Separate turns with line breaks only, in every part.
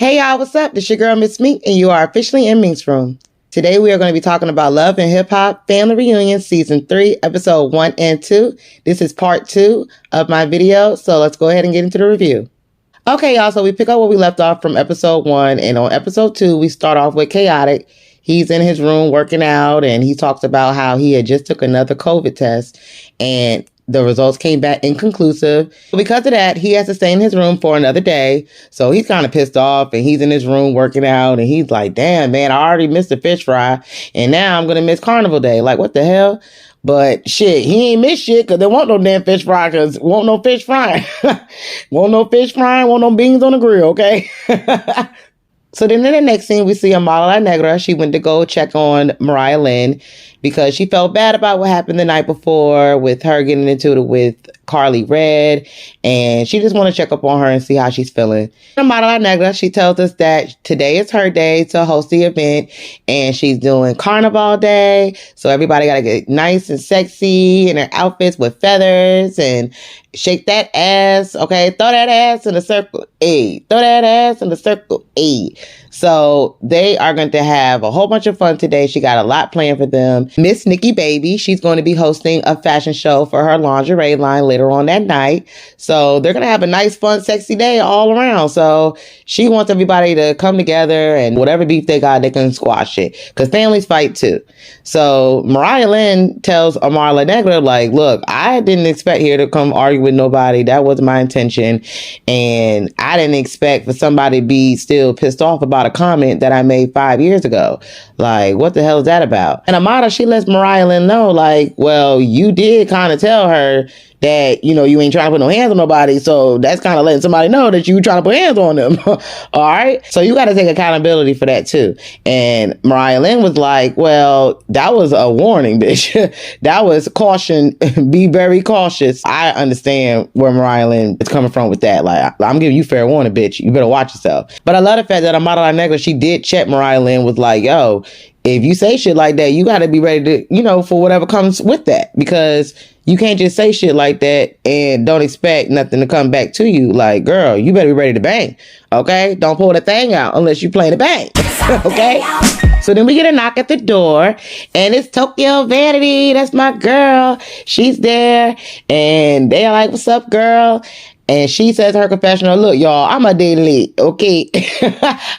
Hey y'all, what's up? This your girl Miss Meek, and you are officially in Meek's Room. Today we are going to be talking about Love and Hip Hop Family Reunion Season 3, Episode 1 and 2. This is part 2 of my video, so let's go ahead and get into the review. Okay, y'all, so we pick up where we left off from Episode 1, and on Episode 2, we start off with Chaotic. He's in his room working out, and he talks about how he had just took another COVID test, and the results came back inconclusive. Because of that, he has to stay in his room for another day. So he's kind of pissed off, and he's in his room working out, and he's like, damn, man, I already missed the fish fry, and now I'm going to miss Carnival Day. Like, what the hell? But shit, he ain't miss shit because there won't no damn fish fry because won't no fish frying. Won't no fish frying, won't no beans on the grill, okay? So then in the next scene, we see Amara La Negra. She went to go check on Mariah Lynn because she felt bad about what happened the night before with her getting into it with Carly Red. And she just want to check up on her and see how she's feeling. Amara La Negra, she tells us that today is her day to host the event. And she's doing Carnival Day. So everybody got to get nice and sexy in their outfits with feathers and shake that ass, okay? Throw that ass in a circle, A. Throw that ass in a circle, A. So they are going to have a whole bunch of fun today. She got a lot planned for them. Miss Nikki Baby, she's going to be hosting a fashion show for her lingerie line later on that night. So they're going to have a nice, fun, sexy day all around. So she wants everybody to come together and whatever beef they got, they can squash it. Because families fight too. So Mariah Lynn tells Amara La Negra, like, look, I didn't expect here to come argue with nobody. That wasn't my intention. And I didn't expect for somebody to be still pissed off about a comment that I made 5 years ago. Like, what the hell is that about? And Amara, she lets Mariah Lynn know, like, well, you did kind of tell her that, you know, you ain't trying to put no hands on nobody. So that's kind of letting somebody know that you trying to put hands on them. All right. So you got to take accountability for that too. And Mariah Lynn was like, well, that was a warning, bitch. That was caution. Be very cautious. I understand where Mariah Lynn is coming from with that. Like, I'm giving you fair warning, bitch. You better watch yourself. But I love the fact that Amara La Negra, she did check Mariah Lynn, was like, yo, if you say shit like that, you got to be ready to, you know, for whatever comes with that, because you can't just say shit like that and don't expect nothing to come back to you. Like, girl, you better be ready to bang. Okay? Don't pull the thing out unless you plan to bang. Okay? So then we get a knock at the door, and it's Tokyo Vanity. That's my girl. She's there, and they're like, what's up, girl? And she says her confessional, look, y'all, I'm a day late, okay?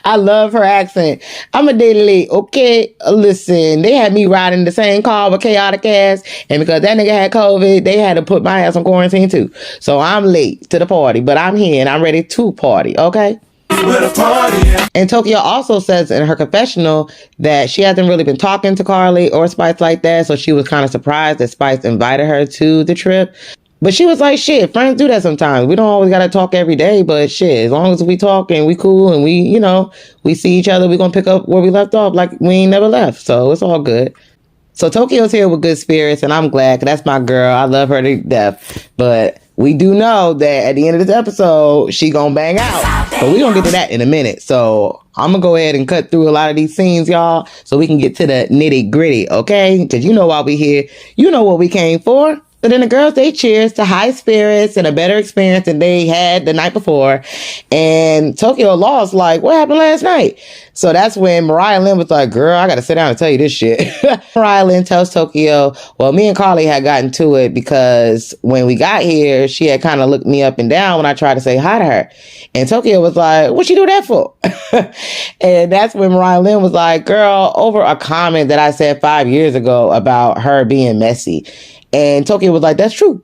I love her accent. I'm a day late, okay? Listen, they had me riding the same car with Chaotic ass, and because that nigga had COVID, they had to put my ass on quarantine too. So I'm late to the party, but I'm here and I'm ready to party, okay? And Tokyo also says in her confessional that she hasn't really been talking to Carly or Spice like that, so she was kind of surprised that Spice invited her to the trip. But she was like, shit, friends do that sometimes. We don't always got to talk every day, but shit, as long as we talk and we cool and we, you know, we see each other, we going to pick up where we left off like we ain't never left. So it's all good. So Tokyo's here with good spirits, and I'm glad, because that's my girl. I love her to death. But we do know that at the end of this episode, she gonna bang out. But we gonna get to that in a minute. So I'm gonna go ahead and cut through a lot of these scenes, y'all, so we can get to the nitty gritty, okay? Because you know why we here. You know what we came for. So then the girls, they cheers to high spirits and a better experience than they had the night before. And Tokyo lost, like, what happened last night? So that's when Mariah Lynn was like, girl, I got to sit down and tell you this shit. Mariah Lynn tells Tokyo, well, me and Carly had gotten to it because when we got here, she had kind of looked me up and down when I tried to say hi to her. And Tokyo was like, what you do that for? And that's when Mariah Lynn was like, girl, over a comment that I said 5 years ago about her being messy. And Tokyo was like, that's true.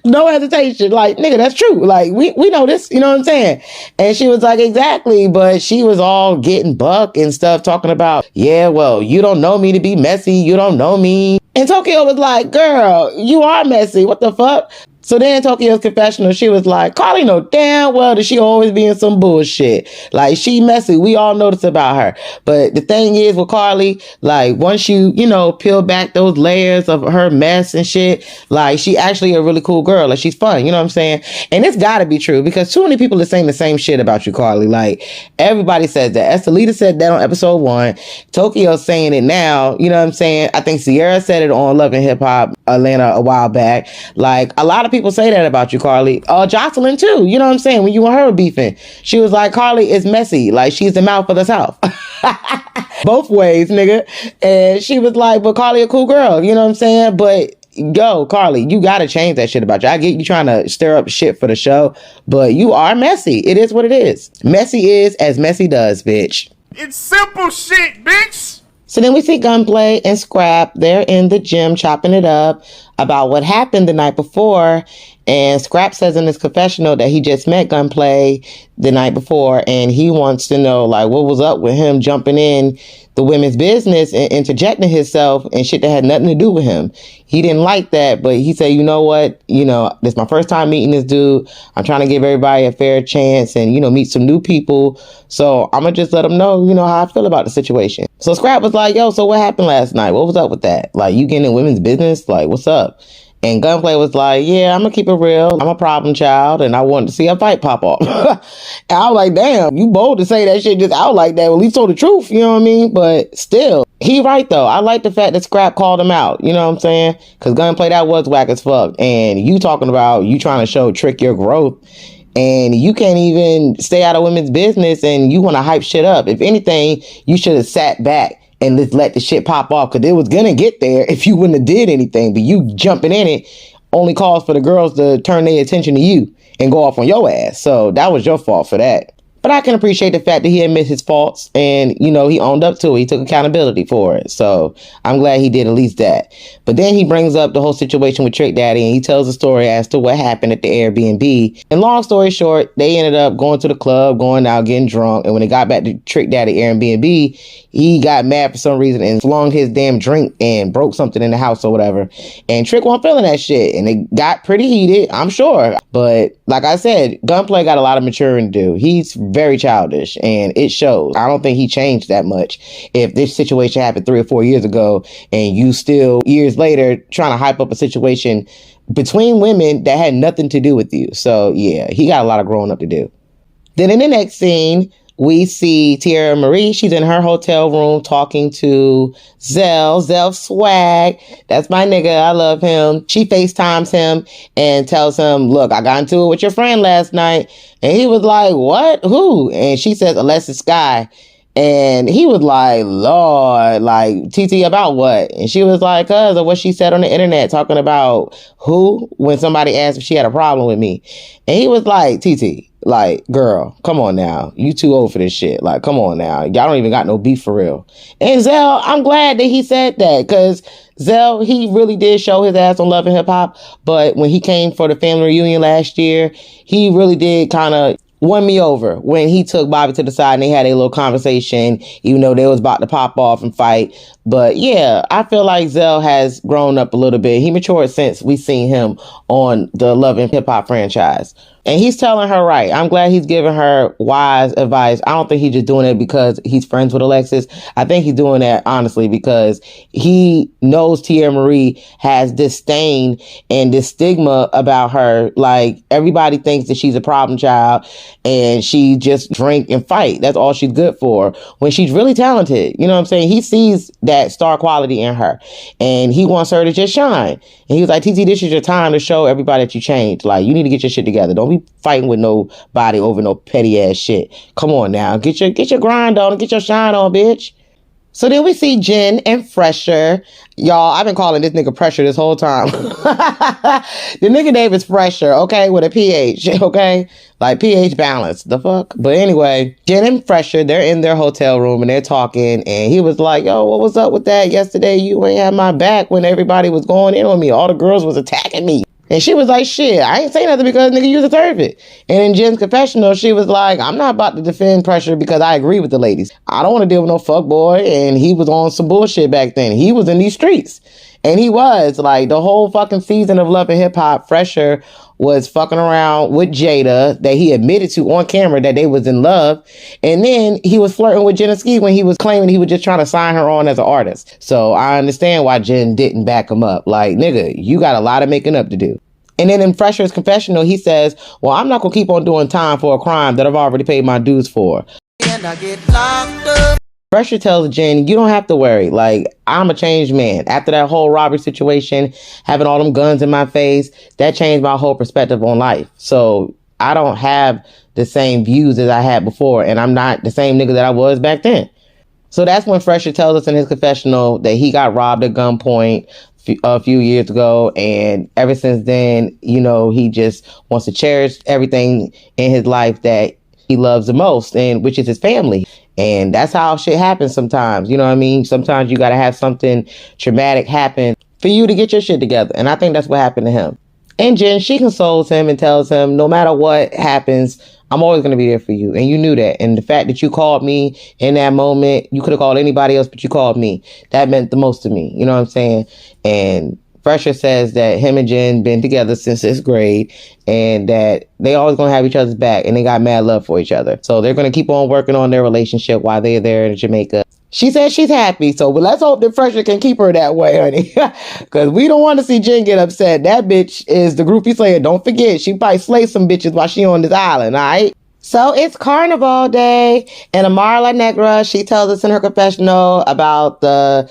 No hesitation. Like, nigga, that's true. Like, we know this, you know what I'm saying? And she was like, exactly. But she was all getting buck and stuff, talking about, yeah, well, you don't know me to be messy. You don't know me. And Tokyo was like, girl, you are messy. What the fuck? So then Tokyo's confessional, she was like, Carly know damn well that she always be in some bullshit. Like, she messy. We all know this about her. But the thing is with Carly, like, once you know, peel back those layers of her mess and shit, like, she actually a really cool girl. Like, she's fun. You know what I'm saying? And it's gotta be true, because too many people are saying the same shit about you, Carly. Like, everybody says that. Estelita said that on episode 1. Tokyo's saying it now. You know what I'm saying? I think Sierra said it on Love and Hip Hop. Atlanta a while back. Like, a lot of people say that about you, Carly. Jocelyn too. You know what I'm saying? When you and her were beefing, she was like, Carly is messy. Like, she's the mouth of the South. Both ways, nigga. And she was like, but Carly a cool girl. You know what I'm saying? But yo, Carly, you gotta change that shit about you. I get you trying to stir up shit for the show, but you are messy. It is what it is. Messy is as messy does, bitch.
It's simple shit, bitch.
So then we see Gunplay and Scrap. They're in the gym chopping it up about what happened the night before. And Scrap says in his confessional that he just met Gunplay the night before, and he wants to know, like, what was up with him jumping in the women's business and interjecting himself and shit that had nothing to do with him. He didn't like that, but he said, you know what? You know, this is my first time meeting this dude. I'm trying to give everybody a fair chance and, you know, meet some new people. So I'm going to just let him know, you know, how I feel about the situation. So Scrap was like, yo, so what happened last night? What was up with that? Like, you getting in women's business? Like, what's up? And Gunplay was like, yeah, I'm going to keep it real. I'm a problem child, and I wanted to see a fight pop off. And I was like, damn, you bold to say that shit just out like that. Well, at least told the truth, you know what I mean? But still, he right, though. I like the fact that Scrap called him out, you know what I'm saying? Because Gunplay, that was whack as fuck. And you talking about you trying to show Trick your growth, and you can't even stay out of women's business, and you want to hype shit up. If anything, you should have sat back and just let the shit pop off, because it was gonna get there if you wouldn't have did anything. But you jumping in it only calls for the girls to turn their attention to you and go off on your ass. So that was your fault for that. But I can appreciate the fact that he admits his faults and, you know, he owned up to it. He took accountability for it. So I'm glad he did at least that. But then he brings up the whole situation with Trick Daddy, and he tells the story as to what happened at the Airbnb. And long story short, they ended up going to the club, going out, getting drunk. And when they got back to Trick Daddy Airbnb, he got mad for some reason and flung his damn drink and broke something in the house or whatever. And Trick wasn't feeling that shit. And it got pretty heated, I'm sure. But like I said, Gunplay got a lot of maturing to do. He's very childish, and it shows. I don't think he changed that much. If this situation happened 3 or 4 years ago, and you still years later trying to hype up a situation between women that had nothing to do with you. So yeah, he got a lot of growing up to do. Then in the next scene, we see Tierra Marie. She's in her hotel room talking to Zell Swag. That's my nigga. I love him. She FaceTimes him and tells him, look, I got into it with your friend last night. And he was like, what? Who? And she says, Alessia Sky. And he was like, Lord, like, TT, about what? And she was like, cuz of what she said on the internet, talking about who, when somebody asked if she had a problem with me. And he was like, TT, like, girl, come on now. You too old for this shit. Like, come on now. Y'all don't even got no beef for real. And Zell, I'm glad that he said that, because Zell, he really did show his ass on Love and Hip Hop. But when he came for the family reunion last year, he really did kind of won me over when he took Bobby to the side and they had a little conversation, even though they was about to pop off and fight. But yeah, I feel like Zell has grown up a little bit. He matured since we seen him on the Love and Hip Hop franchise. And he's telling her right. I'm glad he's giving her wise advice. I don't think he's just doing it because he's friends with Alexis. I think he's doing that honestly because he knows Tierra Marie has disdain and this stigma about her. Like, everybody thinks that she's a problem child and she just drink and fight. That's all she's good for, when she's really talented. You know what I'm saying? He sees that star quality in her and he wants her to just shine. And he was like, TT, this is your time to show everybody that you changed. Like, you need to get your shit together. Don't be fighting with nobody over no petty ass shit. Come on now. Get your grind on and get your shine on, bitch. So then we see Jen and Fresher. Y'all, I've been calling this nigga Pressure this whole time. The nigga name is Fresher, okay? With a PH, okay? Like pH balance, the fuck? But anyway, Jen and Fresher, they're in their hotel room and they're talking. And he was like, yo, what was up with that yesterday? You ain't had my back when everybody was going in on me. All the girls was attacking me. And she was like, shit, I ain't saying nothing because nigga, you deserve it. And in Jen's confessional, she was like, I'm not about to defend Pressure because I agree with the ladies. I don't want to deal with no fuckboy. And he was on some bullshit back then. He was in these streets. And he was like the whole fucking season of Love and Hip Hop. Fresher was fucking around with Jada that he admitted to on camera that they was in love. And then he was flirting with Jenna Ski when he was claiming he was just trying to sign her on as an artist. So I understand why Jen didn't back him up. Like, nigga, you got a lot of making up to do. And then in Fresher's confessional, he says, well, I'm not going to keep on doing time for a crime that I've already paid my dues for. And I get locked up. Pressure tells Jen, you don't have to worry. Like, I'm a changed man. After that whole robbery situation, having all them guns in my face, that changed my whole perspective on life. So I don't have the same views as I had before, and I'm not the same nigga that I was back then. So that's when Fresher tells us in his confessional that he got robbed at gunpoint a few years ago. And ever since then, he just wants to cherish everything in his life that he loves the most, and which is his family. And that's how shit happens sometimes. You know what I mean? Sometimes you got to have something traumatic happen for you to get your shit together. And I think that's what happened to him. And Jen, she consoles him and tells him, no matter what happens, I'm always going to be there for you. And you knew that. And the fact that you called me in that moment, you could have called anybody else, but you called me. That meant the most to me. You know what I'm saying? And Fresher says that him and Jen been together since 6th grade and that they always going to have each other's back and they got mad love for each other. So they're going to keep on working on their relationship while they're there in Jamaica. She says she's happy, so let's hope that Fresher can keep her that way, honey. Because we don't want to see Jen get upset. That bitch is the groupie slayer. Don't forget, she probably slays some bitches while she on this island, all right? So it's Carnival Day, and Amara La Negra, she tells us in her confessional about the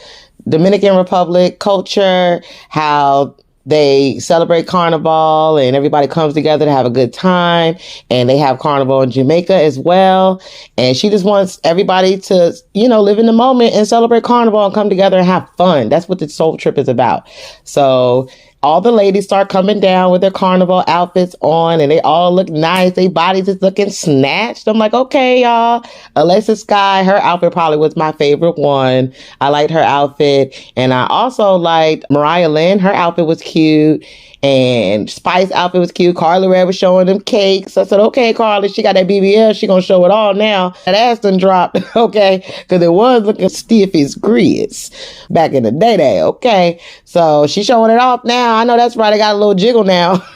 Dominican Republic culture, how they celebrate Carnival and everybody comes together to have a good time, and they have Carnival in Jamaica as well. And she just wants everybody to, live in the moment and celebrate Carnival and come together and have fun. That's what the Soul Trip is about. So all the ladies start coming down with their Carnival outfits on, and they all look nice. Their bodies is looking snatched. I'm like, okay, y'all. Alexis Sky, her outfit probably was my favorite one. I liked her outfit. And I also liked Mariah Lynn. Her outfit was cute. And Spice outfit was cute. Carly Rae was showing them cakes. I said, okay, Carly, she got that BBL. She gonna show it all now. That ass done dropped, okay? Because it was looking stiff as grits back in the day, okay? So she showing it off now. I know that's right. I got a little jiggle now.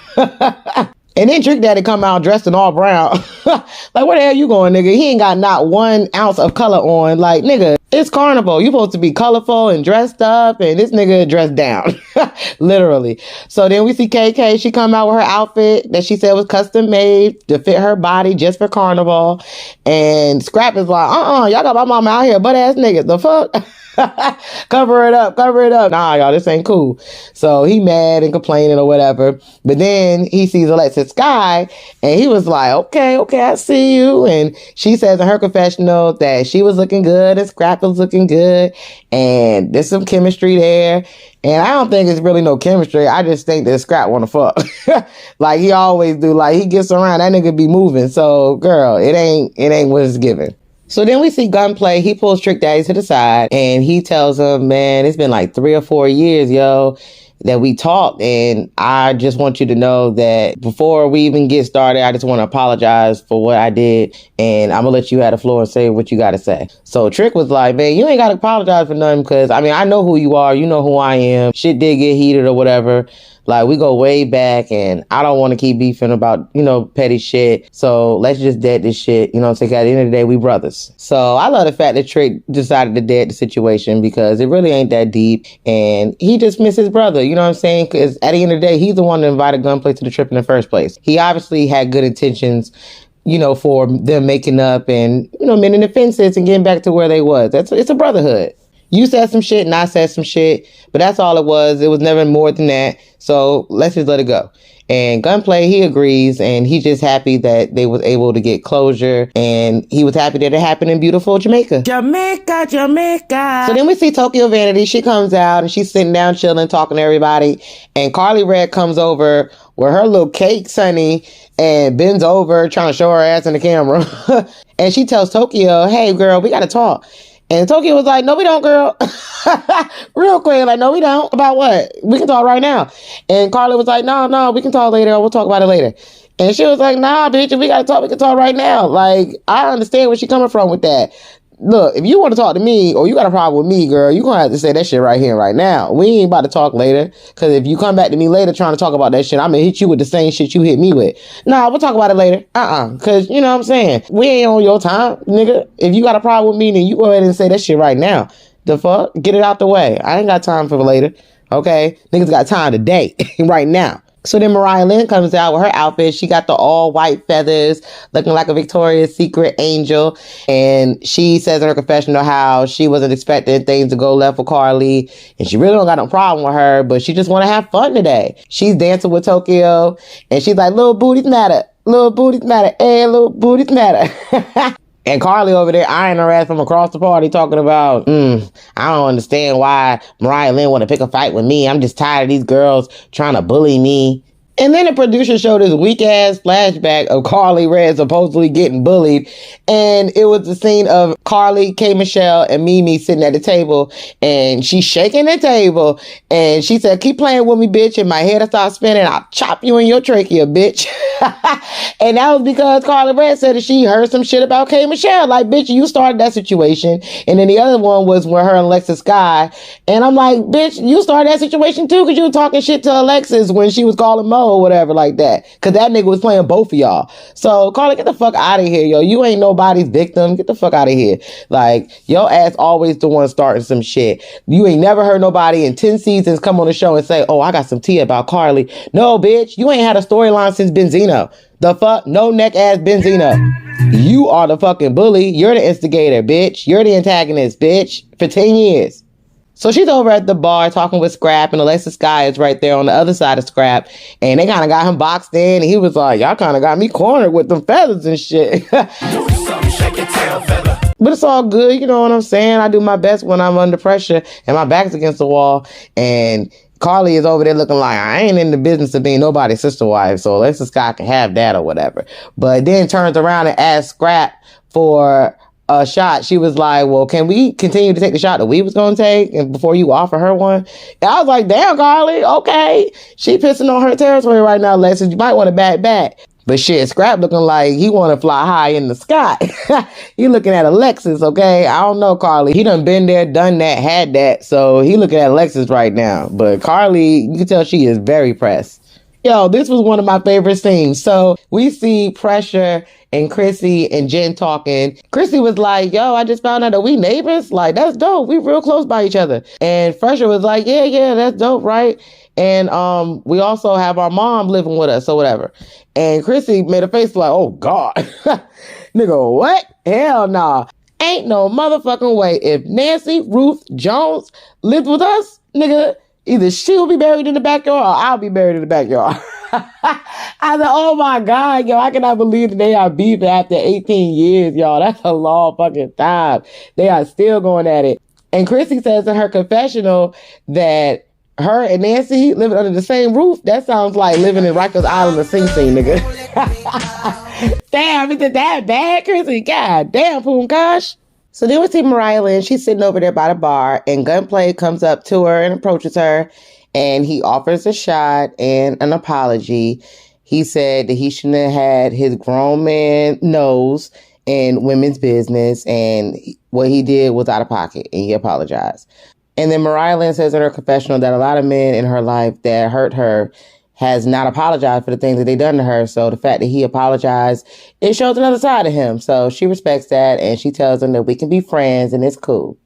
And then Trick Daddy come out dressed in all brown. Like, where the hell you going, nigga? He ain't got not 1 ounce of color on. Like, nigga, it's Carnival. You supposed to be colorful and dressed up, and this nigga dressed down. Literally. So then we see KK. She come out with her outfit that she said was custom made to fit her body just for Carnival. And Scrap is like, y'all got my mama out here, butt ass niggas. The fuck? Cover it up. Nah, y'all, this ain't cool. So he mad and complaining or whatever. But then he sees Alexis Sky and he was like, okay, I see you. And she says in her confessional that she was looking good and Scrap was looking good. And there's some chemistry there. And I don't think it's really no chemistry. I just think that Scrap wanna fuck. Like he always do. Like he gets around, that nigga be moving. So girl, it ain't what it's given. So then we see Gunplay. He pulls Trick Daddy to the side and he tells him, man, it's been like 3 or 4 years, yo, that we talked. And I just want you to know that before we even get started, I just want to apologize for what I did. And I'm going to let you have the floor and say what you got to say. So Trick was like, man, you ain't got to apologize for nothing because, I know who you are. You know who I am. Shit did get heated or whatever. Like, we go way back, and I don't want to keep beefing about, petty shit. So let's just dead this shit. You know what I'm saying? At the end of the day, we brothers. So I love the fact that Trick decided to dead the situation because it really ain't that deep. And he just missed his brother. You know what I'm saying? Because at the end of the day, he's the one that invited Gunplay to the trip in the first place. He obviously had good intentions, for them making up and, mending the fences and getting back to where they was. It's a brotherhood. You said some shit and I said some shit, but that's all it was. It was never more than that. So let's just let it go. And Gunplay, he agrees, and he's just happy that they was able to get closure, and he was happy that it happened in beautiful Jamaica. Jamaica. So then we see Tokyo Vanity. She comes out and she's sitting down chilling, talking to everybody, and Carly Rae comes over with her little cake, honey, and bends over trying to show her ass in the camera. And she tells Tokyo, hey girl, we gotta talk. And Tokyo was like, no, we don't, girl. Real quick, like, no, we don't. About what? We can talk right now. And Carly was like, no, we can talk later. Or we'll talk about it later. And she was like, nah, bitch, if we got to talk, we can talk right now. Like, I understand where she coming from with that. Look, if you want to talk to me or you got a problem with me, girl, you're going to have to say that shit right here, right now. We ain't about to talk later. Because if you come back to me later trying to talk about that shit, I'm going to hit you with the same shit you hit me with. Nah, we'll talk about it later. Because, you know what I'm saying? We ain't on your time, nigga. If you got a problem with me, then you go ahead and say that shit right now. The fuck? Get it out the way. I ain't got time for later. Okay? Niggas got time today. Right now. So then Mariah Lynn comes out with her outfit. She got the all white feathers, looking like a Victoria's Secret angel. And she says in her confessional how she wasn't expecting things to go left with Carly. And she really don't got no problem with her, but she just want to have fun today. She's dancing with Tokyo. And she's like, little booties matter. Little booties matter. Hey, little booties matter. And Carly over there eyeing her ass from across the party talking about, I don't understand why Mariah Lynn want to pick a fight with me. I'm just tired of these girls trying to bully me. And then the producer showed this weak-ass flashback of Carly Red supposedly getting bullied. And it was the scene of Carly, K. Michelle, and Mimi sitting at the table. And she's shaking the table. And she said, keep playing with me, bitch. And my head will start spinning. I'll chop you in your trachea, bitch. And that was because Carly Red said that she heard some shit about K. Michelle. Like, bitch, you started that situation. And then the other one was with her and Alexis Sky. And I'm like, bitch, you started that situation too because you were talking shit to Alexis when she was calling Mo or whatever like that. Because that nigga was playing both of y'all. So, Carly, get the fuck out of here, yo. You ain't nobody's victim. Get the fuck out of here. Like, your ass always the one starting some shit. You ain't never heard nobody in 10 seasons come on the show and say, oh, I got some tea about Carly. No, bitch. You ain't had a storyline since Benzino. The fuck? No neck ass Benzino. You are the fucking bully. You're the instigator, bitch. You're the antagonist, bitch. For 10 years. So she's over at the bar talking with Scrap, and Alexis Sky is right there on the other side of Scrap. And they kind of got him boxed in, and he was like, y'all kind of got me cornered with them feathers and shit. But it's all good, you know what I'm saying? I do my best when I'm under pressure and my back's against the wall. And Carly is over there looking like, I ain't in the business of being nobody's sister wife, so Alexis Sky can have that or whatever. But then turns around and asks Scrap for a shot. She was like, well, can we continue to take the shot that we was going to take and before you offer her one? And I was like, damn, Carly, okay. She pissing on her territory right now, Alexis. You might want to back. But shit, Scrap looking like he want to fly high in the sky. He looking at Alexis, okay? I don't know, Carly. He done been there, done that, had that. So he looking at Alexis right now. But Carly, you can tell she is very pressed. Yo, this was one of my favorite scenes. So we see Pressure and Chrissy and Jen talking. Chrissy was like, yo, I just found out that we neighbors. Like, that's dope. We real close by each other. And Pressure was like, yeah, that's dope, right? And we also have our mom living with us or whatever. And Chrissy made a face like, oh, God. Nigga, what? Hell nah. Ain't no motherfucking way. If Nancy Ruth Jones lived with us, nigga, either she'll be buried in the backyard or I'll be buried in the backyard. I said, oh my God, yo, I cannot believe that they are beefing after 18 years, y'all. That's a long fucking time. They are still going at it. And Chrissy says in her confessional that her and Nancy living under the same roof, that sounds like living in Rikers Island or Sing Sing, nigga. Damn, is it that bad, Chrissy? God damn, Poonkosh. So then we see Mariah Lynn. She's sitting over there by the bar, and Gunplay comes up to her and approaches her, and he offers a shot and an apology. He said that he shouldn't have had his grown man nose in women's business, and what he did was out of pocket, and he apologized. And then Mariah Lynn says in her confessional that a lot of men in her life that hurt her has not apologized for the things that they done to her. So the fact that he apologized, it shows another side of him. So she respects that, and she tells him that we can be friends and it's cool.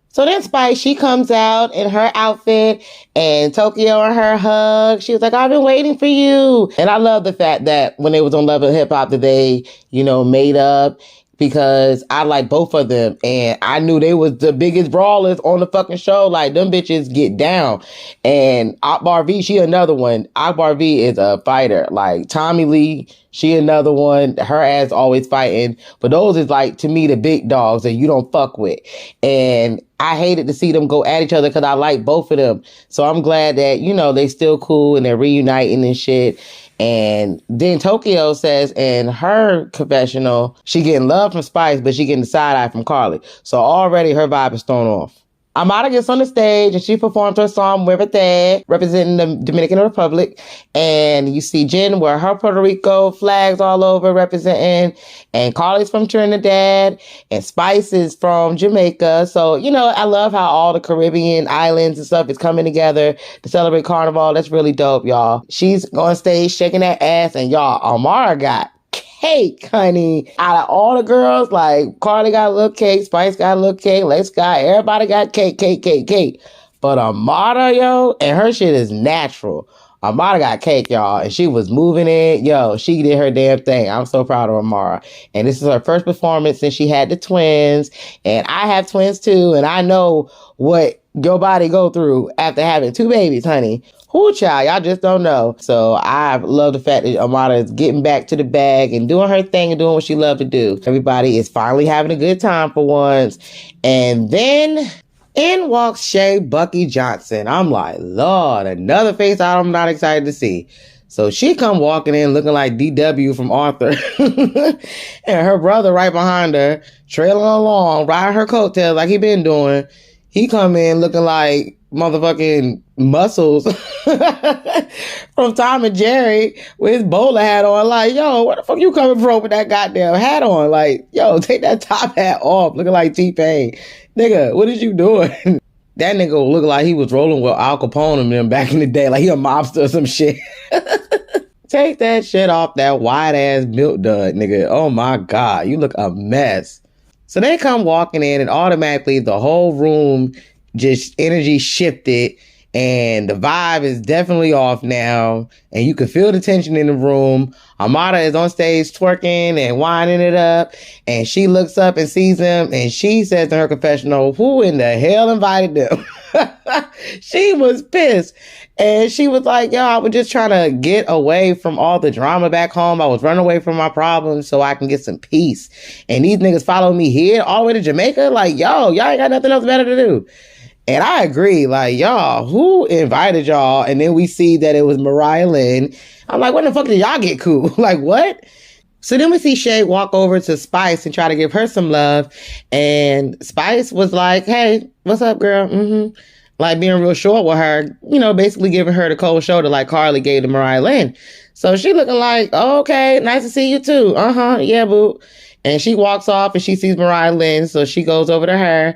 So then Spice, she comes out in her outfit and Tokyo and her hug. She was like, I've been waiting for you. And I love the fact that when they was on Love and Hip Hop that they, made up, because I like both of them, and I knew they was the biggest brawlers on the fucking show. Like, them bitches get down. And Akbar V, she another one. Akbar V is a fighter. Like, Tommy Lee, she another one. Her ass always fighting. But those is like, to me, the big dogs that you don't fuck with. And I hated to see them go at each other because I like both of them. So I'm glad that, they still cool and they're reuniting and shit. And then Tokyo says in her confessional, she getting love from Spice, but she getting the side eye from Carly. So already her vibe is thrown off. Amara gets on the stage and she performs her song Muerte, representing the Dominican Republic. And you see Jen wear her Puerto Rico flags all over representing. And Carly's from Trinidad. And Spice is from Jamaica. So, I love how all the Caribbean islands and stuff is coming together to celebrate Carnival. That's really dope, y'all. She's on stage shaking that ass. And y'all, Amara got cake, honey. Out of all the girls, like, Carly got a little cake, Spice got a little cake, Lex got, everybody got cake. But Amara, yo, and her shit is natural. Amara got cake, y'all, and she was moving it. Yo, she did her damn thing. I'm so proud of Amara. And this is her first performance since she had the twins. And I have twins too, and I know what your body go through after having two babies, honey. Whoo, child, y'all just don't know. So I love the fact that Amara is getting back to the bag and doing her thing and doing what she loved to do. Everybody is finally having a good time for once. And then in walks Shay Bucky Johnson. I'm like, Lord, another face I'm not excited to see. So she come walking in looking like DW from Arthur. And her brother right behind her, trailing along, riding her coattails like he been doing. He come in looking like motherfucking Muscles from Tom and Jerry with his bowler hat on. Like, yo, where the fuck you coming from with that goddamn hat on? Like, yo, take that top hat off, looking like T-Pain. Nigga, what is you doing? That nigga look like he was rolling with Al Capone and them back in the day, like he a mobster or some shit. Take that shit off that white ass milk dud, nigga. Oh my God, you look a mess. So they come walking in and automatically the whole room just energy shifted and the vibe is definitely off now. And you can feel the tension in the room. Amara is on stage twerking and winding it up. And she looks up and sees him and she says in her confessional, who in the hell invited them? She was pissed. And she was like, yo, I was just trying to get away from all the drama back home. I was running away from my problems so I can get some peace. And these niggas follow me here all the way to Jamaica. Like, yo, y'all ain't got nothing else better to do. And I agree, like, y'all, who invited y'all? And then we see that it was Mariah Lynn. I'm like, when the fuck did y'all get cool? Like, what? So then we see Shay walk over to Spice and try to give her some love. And Spice was like, hey, what's up, girl? Like being real short with her, you know, basically giving her the cold shoulder like Carly gave to Mariah Lynn. So she looking like, oh, okay, nice to see you too. Yeah, boo. And she walks off and she sees Mariah Lynn. So she goes over to her.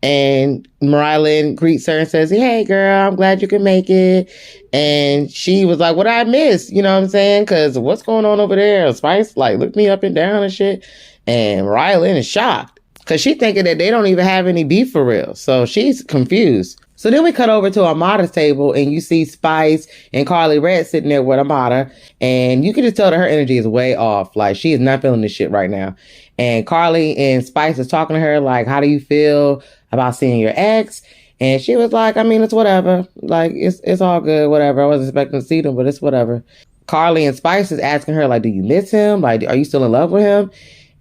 And Mariah Lynn greets her and says, hey, girl, I'm glad you can make it. And she was like, what did I miss? You know what I'm saying? Because what's going on over there? Spice, like, looked me up and down and shit. And Mariah Lynn is shocked because she thinking that they don't even have any beef for real. So she's confused. So then we cut over to Amada's table and you see Spice and Carly Red sitting there with Amada. And you can just tell that her energy is way off. Like, she is not feeling this shit right now. And Carly and Spice is talking to her like, how do you feel about seeing your ex? And she was like, I mean, it's whatever. Like, it's all good, whatever. I wasn't expecting to see them, but it's whatever. Carly and Spice is asking her, like, do you miss him? Like, are you still in love with him?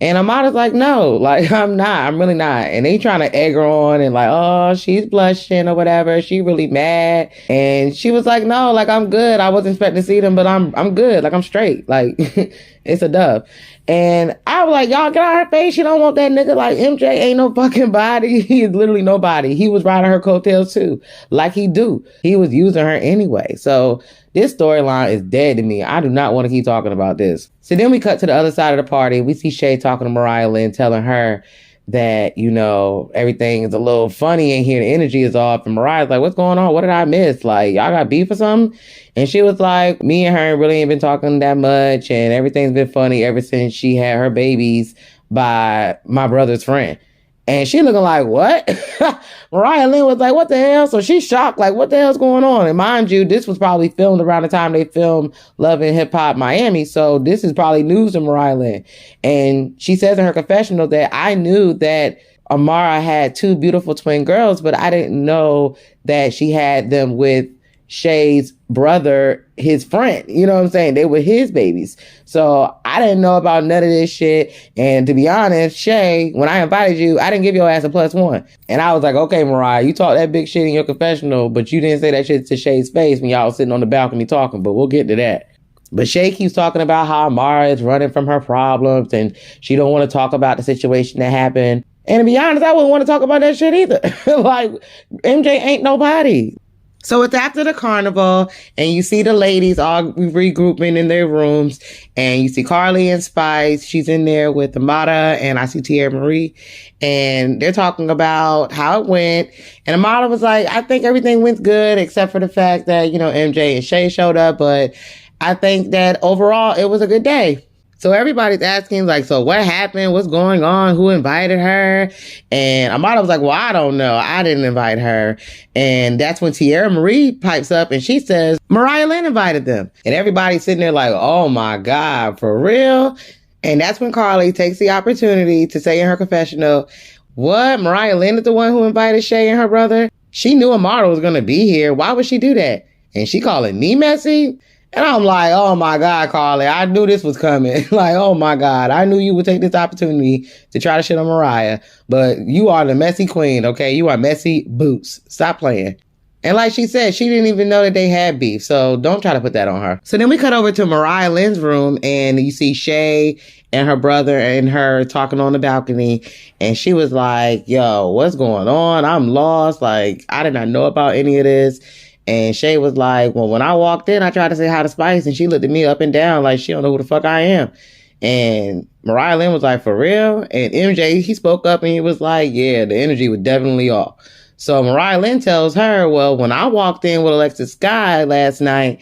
And Amada's like, no, like, I'm not. I'm really not. And they trying to egg her on and like, oh, she's blushing or whatever. She really mad. And she was like, no, like, I'm good. I wasn't expecting to see them, but I'm good. Like, I'm straight. Like, it's a dub. And I was like, y'all get out of her face. She don't want that nigga. Like, MJ ain't no fucking body. He is literally nobody. He was riding her coattails too. Like he do. He was using her anyway. So this storyline is dead to me. I do not want to keep talking about this. So then we cut to the other side of the party. We see Shay talking to Mariah Lynn, telling her that, you know, everything is a little funny in here. The energy is off. And Mariah's like, what's going on? What did I miss? Like, y'all got beef or something? And she was like, me and her really ain't been talking that much. And everything's been funny ever since she had her babies by my brother's friend. And she looking like, what? Mariah Lynn was like, what the hell? So she's shocked, like, what the hell's going on? And mind you, this was probably filmed around the time they filmed Love and Hip Hop Miami. So this is probably news to Mariah Lynn. And she says in her confessional that I knew that Amara had two beautiful twin girls, but I didn't know that she had them with Shay's brother, his friend. You know what I'm saying? They were his babies. So I didn't know about none of this shit. And to be honest, Shay, when I invited you, I didn't give your ass a +1. And I was like, okay, Mariah, you talk that big shit in your confessional, but you didn't say that shit to Shay's face when y'all was sitting on the balcony talking, but we'll get to that. But Shay keeps talking about how Amara is running from her problems and she don't want to talk about the situation that happened. And to be honest, I wouldn't want to talk about that shit either. Like, MJ ain't nobody. So it's after the carnival and you see the ladies all regrouping in their rooms and you see Carly and Spice. She's in there with Amada and I see Tierra Marie and they're talking about how it went. And Amada was like, I think everything went good except for the fact that, you know, MJ and Shay showed up. But I think that overall it was a good day. So everybody's asking, like, so what happened? What's going on? Who invited her? And Amada was like, well, I don't know. I didn't invite her. And that's when Tierra Marie pipes up and she says, Mariah Lynn invited them. And everybody's sitting there like, oh my God, for real? And that's when Carly takes the opportunity to say in her confessional, what? Mariah Lynn is the one who invited Shay and her brother? She knew Amada was going to be here. Why would she do that? And she calling me messy? And I'm like, oh my God, Carly, I knew this was coming. Like, oh my God, I knew you would take this opportunity to try to shit on Mariah. But you are the messy queen, okay? You are messy boots. Stop playing. And like she said, she didn't even know that they had beef. So don't try to put that on her. So then we cut over to Mariah Lynn's room and you see Shay and her brother and her talking on the balcony. And she was like, yo, what's going on? I'm lost. Like, I did not know about any of this. And Shay was like, well, when I walked in, I tried to say hi to Spice and she looked at me up and down like she don't know who the fuck I am. And Mariah Lynn was like, for real? And MJ, he spoke up and he was like, yeah, the energy was definitely off. So Mariah Lynn tells her, well, when I walked in with Alexis Sky last night,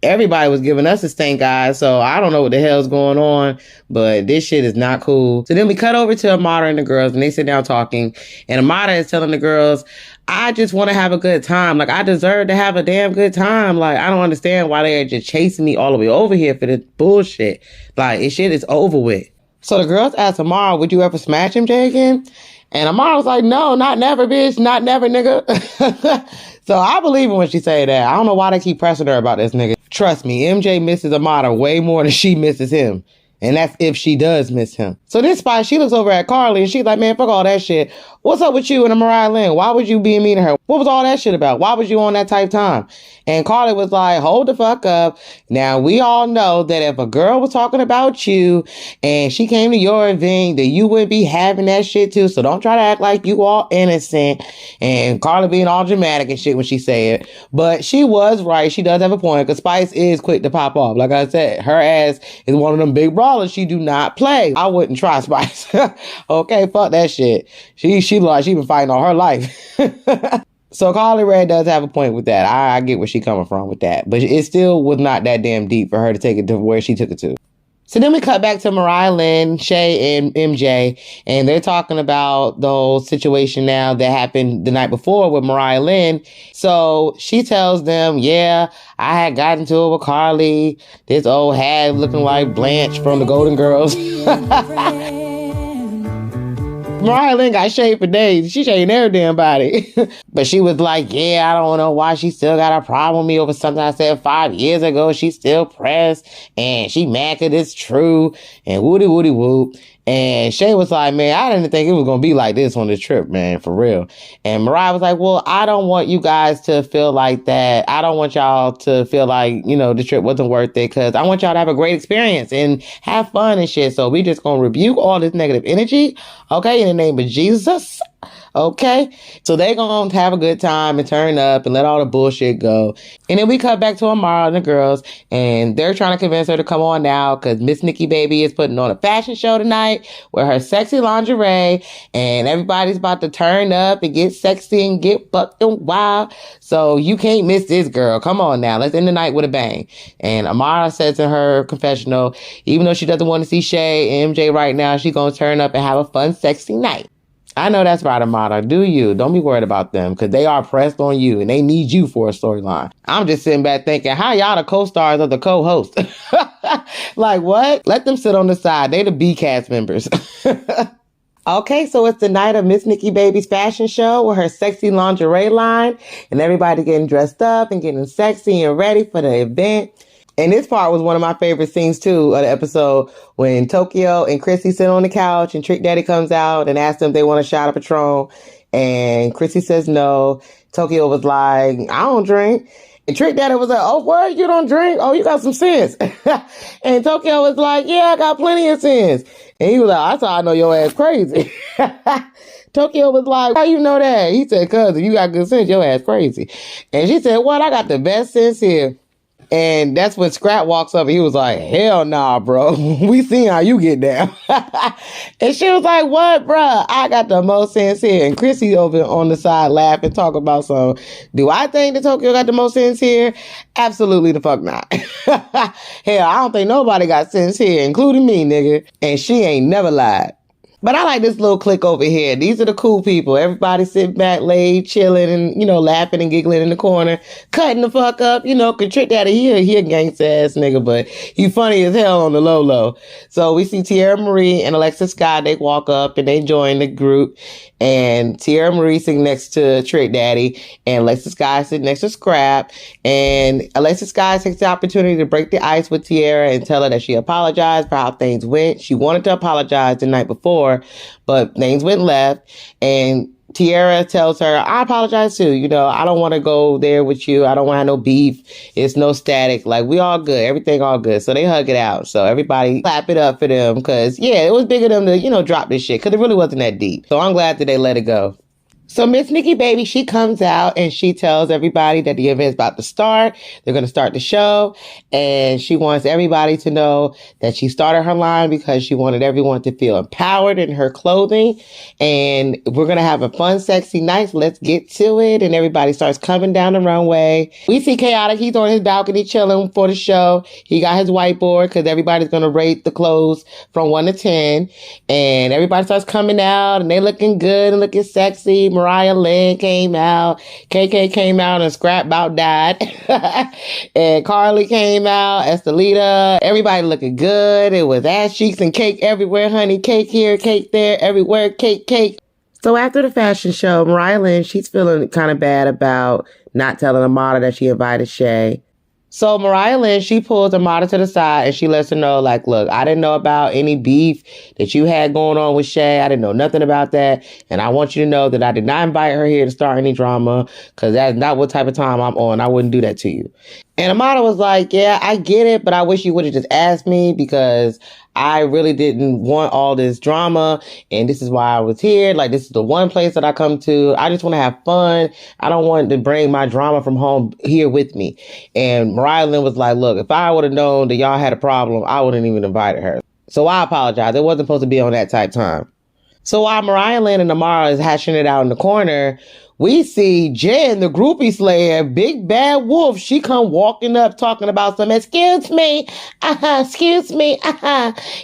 everybody was giving us a stink eye, so I don't know what the hell's going on, but this shit is not cool. So then we cut over to Amada and the girls, and they sit down talking, and Amada is telling the girls, I just want to have a good time. Like, I deserve to have a damn good time. Like, I don't understand why they are just chasing me all the way over here for this bullshit. Like, this shit is over with. So the girls asked Amara, would you ever smash MJ again? And Amara was like, no, not never, bitch. Not never, nigga. So I believe her when she say that. I don't know why they keep pressing her about this nigga. Trust me, MJ misses Amada way more than she misses him. And that's if she does miss him. So this Spice, she looks over at Carly and she's like, man, fuck all that shit. What's up with you and Mariah Lynn? Why was you being mean to her? What was all that shit about? Why was you on that type time? And Carly was like, hold the fuck up. Now, we all know that if a girl was talking about you and she came to your event, that you would be having that shit too. So don't try to act like you all innocent. And Carly being all dramatic and shit when she said it. But she was right. She does have a point because Spice is quick to pop off. Like I said, her ass is one of them big brawlers. She do not play. I wouldn't try Spice. Okay, fuck that shit. She like she been fighting all her life. So Carly Red does have a point with that. I get where she coming from with that. But it still was not that damn deep for her to take it to where she took it to. So then we cut back to Mariah Lynn, Shay, and MJ, and they're talking about the whole situation now that happened the night before with Mariah Lynn. So she tells them, yeah, I had gotten into it with Carly, this old hag looking like Blanche from the Golden Girls. Mariah Lynn got shaved for days. She shaved every damn body. But she was like, yeah, I don't know why she still got a problem with me over something I said 5 years ago. She's still pressed and she mad 'cause it's true and woody woody whoop. And Shay was like, man, I didn't think it was going to be like this on this trip, man, for real. And Mariah was like, well, I don't want you guys to feel like that. I don't want y'all to feel like, you know, the trip wasn't worth it because I want y'all to have a great experience and have fun and shit. So we just going to rebuke all this negative energy, okay, in the name of Jesus. Okay, so they gonna have a good time and turn up and let all the bullshit go. And then we cut back to Amara and the girls, and they're trying to convince her to come on now because Miss Nikki Baby is putting on a fashion show tonight with her sexy lingerie, and everybody's about to turn up and get sexy and get fucking wild. So you can't miss this, girl. Come on now, let's end the night with a bang. And Amara says in her confessional, even though she doesn't want to see Shay and MJ right now, she's gonna turn up and have a fun, sexy night. I know that's right, Amada. Do you? Don't be worried about them because they are pressed on you and they need you for a storyline. I'm just sitting back thinking, how y'all the co-stars of the co-host? Like, what? Let them sit on the side. They the B-cast members. Okay, so it's the night of Miss Nikki Baby's fashion show with her sexy lingerie line and everybody getting dressed up and getting sexy and ready for the event. And this part was one of my favorite scenes, too, of the episode when Tokyo and Chrissy sit on the couch and Trick Daddy comes out and asks them if they want a shot of Patron. And Chrissy says no. Tokyo was like, I don't drink. And Trick Daddy was like, oh, what? You don't drink? Oh, you got some sense. And Tokyo was like, yeah, I got plenty of sense. And he was like, that's how I know your ass crazy. Tokyo was like, how you know that? He said, cuz if you got good sense, your ass crazy. And she said, what? I got the best sense here. And that's when Scrap walks up and he was like, hell nah, bro. We seen how you get down. And she was like, what, bruh? I got the most sense here. And Chrissy over on the side laughing, talking about some, do I think that Tokyo got the most sense here? Absolutely the fuck not. Hell, I don't think nobody got sense here, including me, nigga. And she ain't never lied. But I like this little clique over here. These are the cool people. Everybody sitting back, laid, chilling, and, laughing and giggling in the corner, cutting the fuck up. Cause Trick Daddy, he a gangsta ass nigga, but he funny as hell on the low. So we see Tierra Marie and Alexis Sky. They walk up and they join the group. And Tierra Marie sitting next to Trick Daddy, and Alexis Sky sitting next to Scrap. And Alexis Sky takes the opportunity to break the ice with Tierra and tell her that she apologized for how things went. She wanted to apologize the night before, but things went left. And Tierra tells her, I apologize too. I don't want to go there with you. I don't want to have no beef. It's no static. Like, we all good. Everything all good. So they hug it out. So everybody clap it up for them because, it was big of them to, drop this shit because it really wasn't that deep. So I'm glad that they let it go. So Miss Nikki Baby, she comes out and she tells everybody that the event's about to start. They're going to start the show. And she wants everybody to know that she started her line because she wanted everyone to feel empowered in her clothing. And we're going to have a fun, sexy night. So let's get to it. And everybody starts coming down the runway. We see Chaotic. He's on his balcony chilling for the show. He got his whiteboard because everybody's going to rate the clothes from 1 to 10. And everybody starts coming out and they looking good and looking sexy. Mariah Lynn came out, KK came out, and Scrap about died. And Carly came out, Estelita, everybody looking good. It was ass cheeks and cake everywhere, honey. Cake here, cake there, everywhere, cake. So after the fashion show, Mariah Lynn, she's feeling kind of bad about not telling Amada that she invited Shay. So Mariah Lynn, she pulls Amada to the side and she lets her know, like, look, I didn't know about any beef that you had going on with Shay. I didn't know nothing about that. And I want you to know that I did not invite her here to start any drama because that's not what type of time I'm on. I wouldn't do that to you. And Amada was like, yeah, I get it, but I wish you would have just asked me because I really didn't want all this drama. And this is why I was here. Like, this is the one place that I come to. I just want to have fun. I don't want to bring my drama from home here with me. And Mariah Lynn was like, look, if I would have known that y'all had a problem, I wouldn't even invited her. So I apologize. It wasn't supposed to be on that type time. So while Mariah Lynn and Amara is hashing it out in the corner, we see Jen, the groupie slayer, big bad wolf. She come walking up talking about some, excuse me.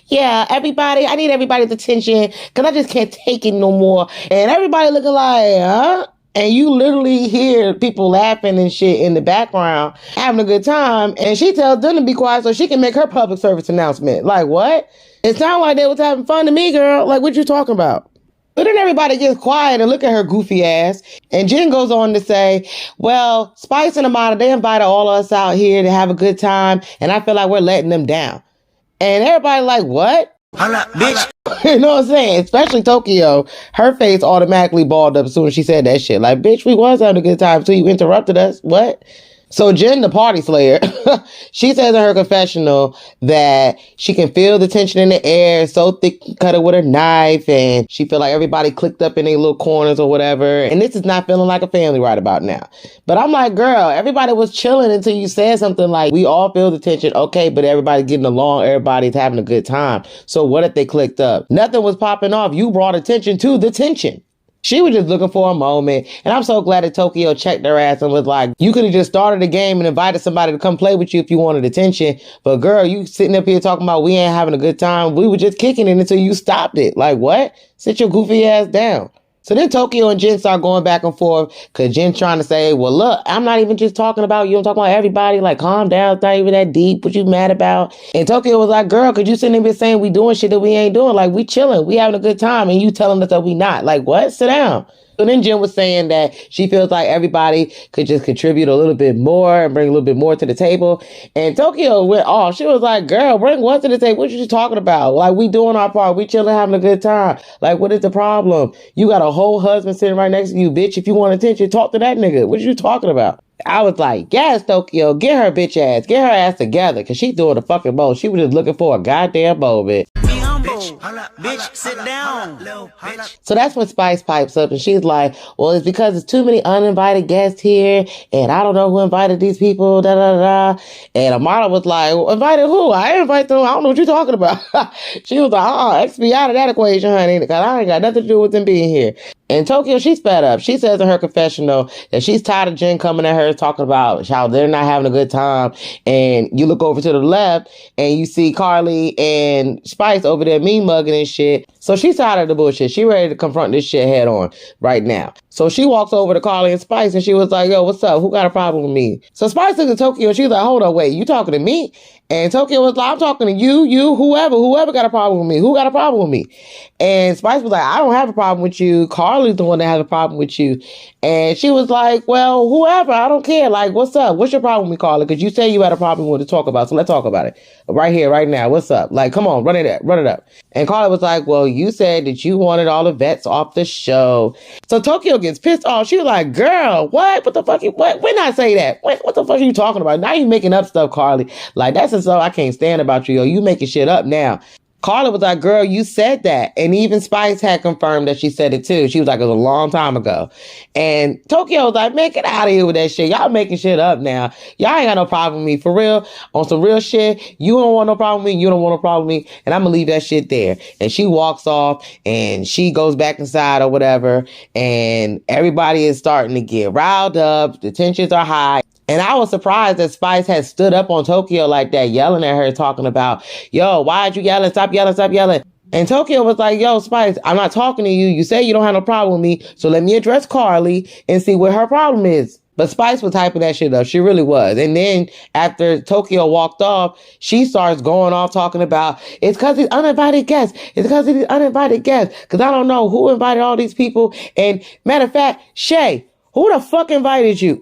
Yeah, everybody, I need everybody's attention because I just can't take it no more. And everybody looking like, huh? And you literally hear people laughing and shit in the background, having a good time. And she tells them to be quiet so she can make her public service announcement. Like, what? It sounded like they was having fun to me, girl. Like, what you talking about? But then everybody gets quiet and look at her goofy ass. And Jen goes on to say, well, Spice and Amada, they invited all of us out here to have a good time. And I feel like we're letting them down. And everybody like, what?
Holla, bitch.
You know what I'm saying? Especially Tokyo. Her face automatically balled up as soon as she said that shit. Like, bitch, we was having a good time until you interrupted us. What? So Jen, the party slayer, she says in her confessional that she can feel the tension in the air, so thick, cut it with her knife, and she feel like everybody clicked up in their little corners or whatever. And this is not feeling like a family right about now. But I'm like, girl, everybody was chilling until you said something like, we all feel the tension. Okay, but everybody's getting along. Everybody's having a good time. So what if they clicked up? Nothing was popping off. You brought attention to the tension. She was just looking for a moment. And I'm so glad that Tokyo checked her ass and was like, you could have just started the game and invited somebody to come play with you if you wanted attention. But girl, you sitting up here talking about we ain't having a good time. We were just kicking it until you stopped it. Like, what? Sit your goofy ass down. So then Tokyo and Jen start going back and forth because Jen's trying to say, well, look, I'm not even just talking about you. I'm talking about everybody. Like, calm down. It's not even that deep. What you mad about? And Tokyo was like, girl, could you sitting there saying we doing shit that we ain't doing? Like, we chilling. We having a good time. And you telling us that we not. Like, what? Sit down. So then Jen was saying that she feels like everybody could just contribute a little bit more and bring a little bit more to the table. And Tokyo went off. She was like, girl, bring what to the table? What you talking about? Like, we doing our part. We chilling, having a good time. Like, what is the problem? You got a whole husband sitting right next to you, bitch. If you want attention, talk to that nigga. What you talking about? I was like, yes, Tokyo, get her bitch ass. Get her ass together because she doing the fucking most. She was just looking for a goddamn moment.
Bitch, sit down.
So that's when Spice pipes up and she's like, well, it's because there's too many uninvited guests here and I don't know who invited these people, da da da. And Amara was like, well, invited who? I ain't invite them. I don't know what you're talking about. She was like, X me out of that equation, honey, because I ain't got nothing to do with them being here. And Tokyo, she's fed up. She says in her confessional that she's tired of Jen coming at her talking about how they're not having a good time. And you look over to the left and you see Carly and Spice over there mean mugging and shit. So she's tired of the bullshit. She ready to confront this shit head on right now. So she walks over to Carly and Spice and she was like, yo, what's up? Who got a problem with me? So Spice looked at Tokyo and she was like, hold on, wait, you talking to me? And Tokyo was like, I'm talking to you, whoever got a problem with me. Who got a problem with me? And Spice was like, I don't have a problem with you. Carly's the one that has a problem with you. And she was like, well, whoever, I don't care. Like, what's up? What's your problem with me, Carly? Because you say you had a problem you wanted to talk about. So let's talk about it right here, right now. What's up? Like, come on, run it up. And Carly was like, well, you said that you wanted all the vets off the show. So Tokyo gets pissed off. She was like, girl, what? What the fuck? When I say that? What the fuck are you talking about? Now you making up stuff, Carly. Like, that's just so I can't stand about you. Yo, you making shit up now. Carla was like, girl, you said that. And even Spice had confirmed that she said it too. She was like, it was a long time ago. And Tokyo was like, man, get out of here with that shit. Y'all making shit up now. Y'all ain't got no problem with me. For real, on some real shit, you don't want no problem with me. You don't want no problem with me. And I'm going to leave that shit there. And she walks off and she goes back inside or whatever. And everybody is starting to get riled up. The tensions are high. And I was surprised that Spice had stood up on Tokyo like that, yelling at her, talking about, yo, why'd you yelling? Stop yelling. And Tokyo was like, yo, Spice, I'm not talking to you. You say you don't have no problem with me. So let me address Carly and see what her problem is. But Spice was hyping that shit up. She really was. And then after Tokyo walked off, she starts going off talking about, it's because these uninvited guests. Because I don't know who invited all these people. And matter of fact, Shay, who the fuck invited you?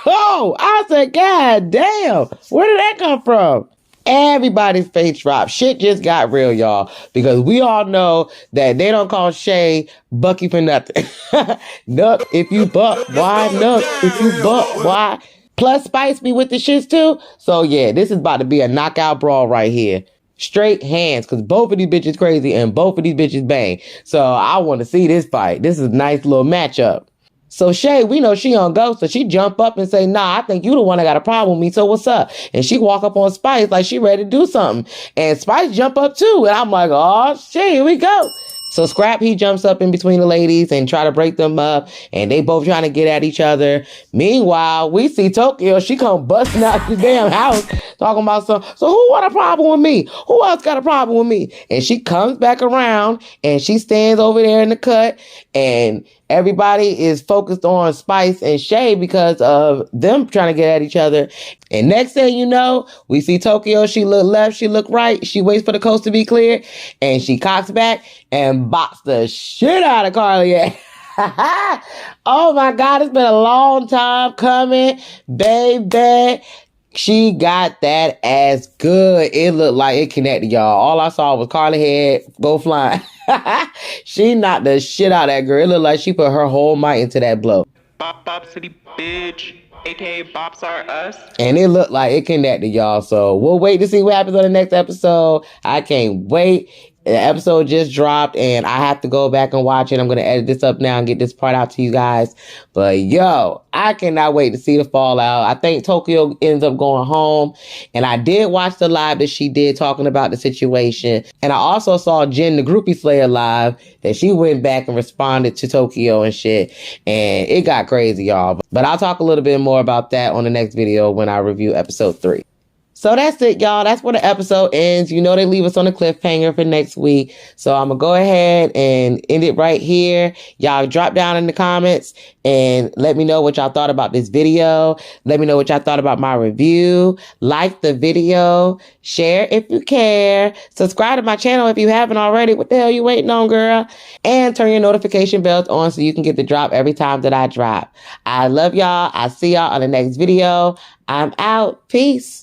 Oh, I said, God damn, where did that come from? Everybody's face dropped. Shit just got real, y'all, because we all know that they don't call Shay Bucky for nothing. Nuck if you buck, why? Nuck if you buck, why? Plus Spice be with the shits too. So yeah, this is about to be a knockout brawl right here. Straight hands, because both of these bitches crazy and both of these bitches bang. So I want to see this fight. This is a nice little matchup. So Shay, we know she on go, so she jump up and say, nah, I think you the one that got a problem with me, so what's up? And she walk up on Spice like she ready to do something. And Spice jump up too, and I'm like, oh shit, here we go. So Scrap, he jumps up in between the ladies and try to break them up, and they both trying to get at each other. Meanwhile, we see Tokyo, she come busting out the damn house, talking about so who want a problem with me? Who else got a problem with me? And she comes back around, and she stands over there in the cut, and everybody is focused on Spice and Shay because of them trying to get at each other. And next thing you know, we see Tokyo. She look left, she look right. She waits for the coast to be clear. And she cocks back and bops the shit out of Carly. Oh my God, it's been a long time coming, baby. She got that ass good. It looked like it connected, y'all. All I saw was Carly head go flying. She knocked the shit out of that girl. It looked like she put her whole might into that blow.
Bop Bop City bitch, aka Bops Are Us.
And it looked like it connected, y'all. So we'll wait to see what happens on the next episode. I can't wait. The episode just dropped and I have to go back and watch it. I'm going to edit this up now and get this part out to you guys. But yo, I cannot wait to see the fallout. I think Tokyo ends up going home. And I did watch the live that she did talking about the situation. And I also saw Jen, the groupie slayer, live that she went back and responded to Tokyo and shit. And it got crazy, y'all. But I'll talk a little bit more about that on the next video when I review episode 3. So that's it, y'all. That's where the episode ends. You know they leave us on a cliffhanger for next week. So I'm going to go ahead and end it right here. Y'all drop down in the comments and let me know what y'all thought about this video. Let me know what y'all thought about my review. Like the video. Share if you care. Subscribe to my channel if you haven't already. What the hell you waiting on, girl? And turn your notification bells on so you can get the drop every time that I drop. I love y'all. I'll see y'all on the next video. I'm out. Peace.